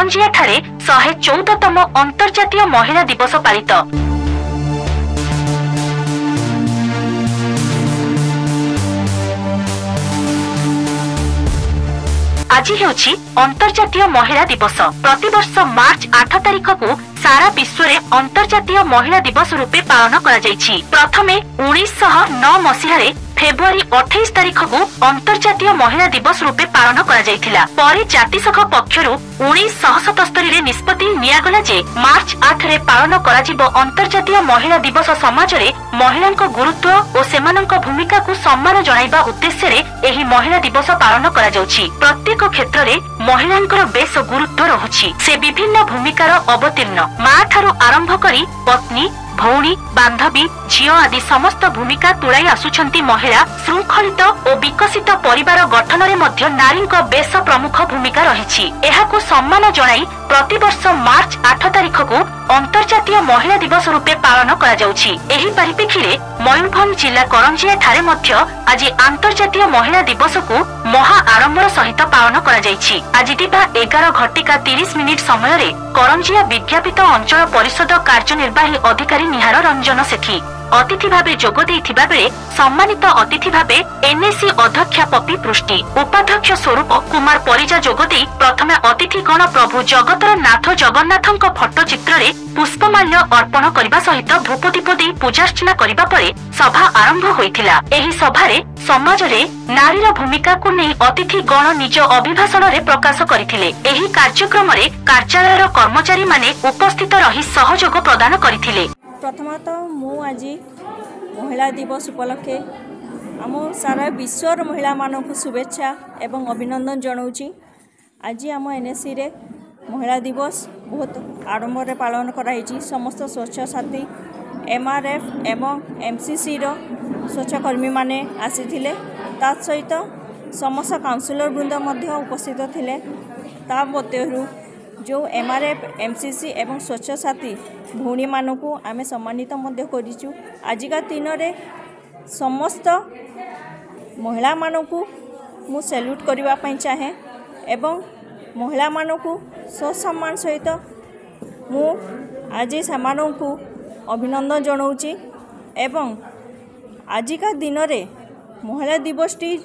करंजिया ठारे 114तम अंतर्जातीय महिला दिवस पालित। आज हेउछि अंतर्जातीय महिला दिवस। प्रतिवर्ष मार्च 8 तारिख को सारा विश्व में अंतर्जातीय महिला दिवस रूपे पालन करा जायछि। प्रथमे 1909 मसीह फेब्रुआरी 28 तारिख को अंतर्जातीय महिला दिवस रूपे पालन करा जायथिला। परे जातिसंघ पक्षरु 1977 रे निष्पत्ति नियागला जे मार्च 8 रे पालन करा जिवो अंतर्जातीय महिला दिवस। समाज रे महिलांक गुरुत्व और सेमानंक भूमिका को सम्मान जणाइबा उद्देश्य रे एही महिला दिवस पालन करा जाउछि। प्रत्येक क्षेत्र रे महिलांकर बेस गुरुत्व रहुछि। से विभिन्न भूमिकार अवतीर्ण मां ठारू आरंभ करी पत्नी, भौणी, बांधवी, झियो आदि समस्त भूमिका तुलाई आसुछंती महिला। श्रृंखलित और विकसित परिवार गठन रे मध्य नारी बेस प्रमुख भूमिका रहिछि। एहाकु सम्मान जणाई प्रतिवर्ष मार्च 8 तारिख को अंतर्जातीय महिला दिवस रूपे पालन करा जाउछि। एही परिप्रेक्षी रे मयूरभंज जिला करंजिया ठारे मध्य आज अंतर्जातीय महिला दिवस को महा आडंबर सहित पालन करा जाइछि। आज दिबा 11:30 समय रे करंजिया विज्ञापित अंचल परिषद कार्यनिर्वाही अधिकारी निहार रंजन सेठी अतिथि भावे जोग देइथिबा बेले सम्मानित अतिथि भावे एनएससी अध्यक्षा पपी पृष्टि, उपाध्यक्ष स्वरूप कुमार परिजा जोग देइ प्रथमे अतिथि गण प्रभु जगतर नाथ जगन्नाथଙ୍କ फोटो चित्र रे पुष्पमाल्य अर्पण करबा सहित धूपदीप देइ पूजार्चना करबा परे सभा आरंभ होइथिला। एही सभा रे समाज रे नारीर भूमिका को नै अतिथि गण निज अभिभाषण रे प्रकाश करथिले। एही कार्यक्रम रे कार्यालयर कर्मचारी माने उपस्थित रही सहयोग प्रदान करथिले। प्रथमतः मु आज महिला दिवस उपलक्षे आम सारा विश्वर महिला मानक शुभेच्छा एवं अभिनंदन जनाऊँगी। आज आम एनएससी रे महिला दिवस बहुत आडंबर पालन कराई। समस्त स्वच्छ साथी एमआरएफ एवं एमसीसी रो स्वच्छकर्मी माने आसीथिले। ता सहित समस्त काउंसिलर वृंद मध्य उपस्थित थिले। ता मध्यरु जो एमआरएफ एमसीसी एवं स्वच्छ साथी भौणी मानक आमे सम्मानित मध्य करिचु। आजिका दिन रे समस्त महिला मानक मु सैल्यूट करबा पई चाहे एवं महिला मानक सम्मान सहित मु आज सेमानकु अभिनंदन जनाऊँगी। एवं आजिका दिन रे महिला दिवसटी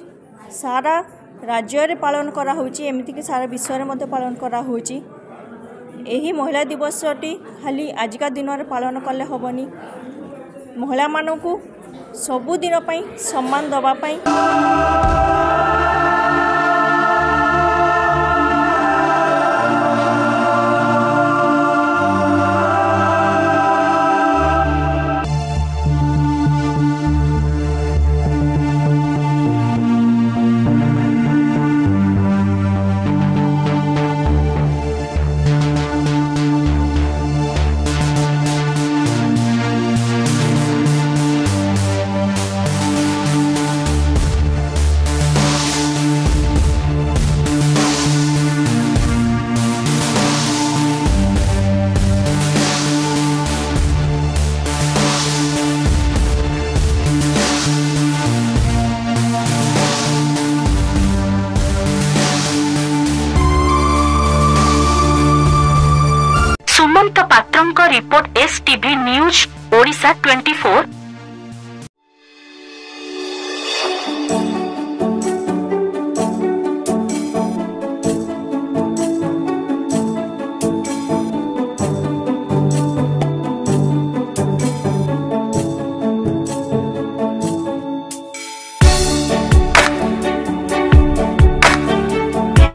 सारा राज्य रे पालन करा होची, एमिति कि सारा विश्व रे मध्य पालन करा होची। एही महिला दिवसटी खाली आजिका दिन रे पालन कले हबनी, महिला मानकु सबु दिन पई सम्मान दबा पई सुमंत पात्रंक रिपोर्ट एसटीवी न्यूज ओडिशा 24।